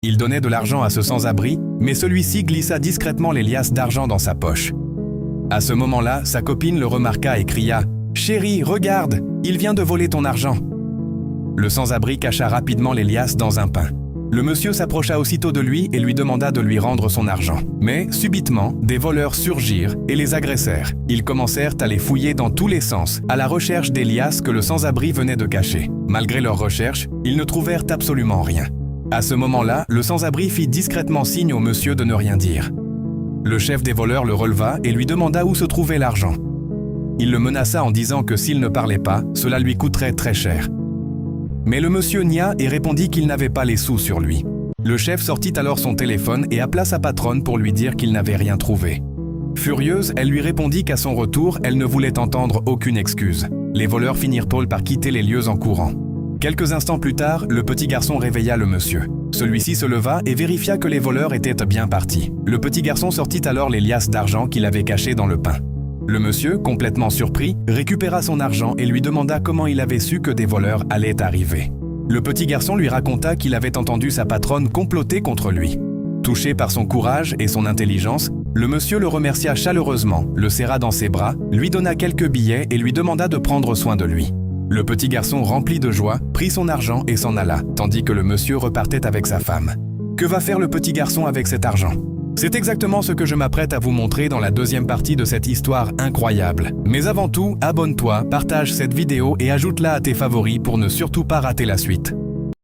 Il donnait de l'argent à ce sans-abri, mais celui-ci glissa discrètement les liasses d'argent dans sa poche. À ce moment-là, sa copine le remarqua et cria « Chérie, regarde, il vient de voler ton argent !» Le sans-abri cacha rapidement les liasses dans un pain. Le monsieur s'approcha aussitôt de lui et lui demanda de lui rendre son argent. Mais, subitement, des voleurs surgirent et les agressèrent. Ils commencèrent à les fouiller dans tous les sens, à la recherche des liasses que le sans-abri venait de cacher. Malgré leurs recherches, ils ne trouvèrent absolument rien. À ce moment-là, le sans-abri fit discrètement signe au monsieur de ne rien dire. Le chef des voleurs le releva et lui demanda où se trouvait l'argent. Il le menaça en disant que s'il ne parlait pas, cela lui coûterait très cher. Mais le monsieur nia et répondit qu'il n'avait pas les sous sur lui. Le chef sortit alors son téléphone et appela sa patronne pour lui dire qu'il n'avait rien trouvé. Furieuse, elle lui répondit qu'à son retour, elle ne voulait entendre aucune excuse. Les voleurs finirent par quitter les lieux en courant. Quelques instants plus tard, le petit garçon réveilla le monsieur. Celui-ci se leva et vérifia que les voleurs étaient bien partis. Le petit garçon sortit alors les liasses d'argent qu'il avait cachées dans le pain. Le monsieur, complètement surpris, récupéra son argent et lui demanda comment il avait su que des voleurs allaient arriver. Le petit garçon lui raconta qu'il avait entendu sa patronne comploter contre lui. Touché par son courage et son intelligence, le monsieur le remercia chaleureusement, le serra dans ses bras, lui donna quelques billets et lui demanda de prendre soin de lui. Le petit garçon, rempli de joie, prit son argent et s'en alla, tandis que le monsieur repartait avec sa femme. Que va faire le petit garçon avec cet argent ? C'est exactement ce que je m'apprête à vous montrer dans la deuxième partie de cette histoire incroyable. Mais avant tout, abonne-toi, partage cette vidéo et ajoute-la à tes favoris pour ne surtout pas rater la suite.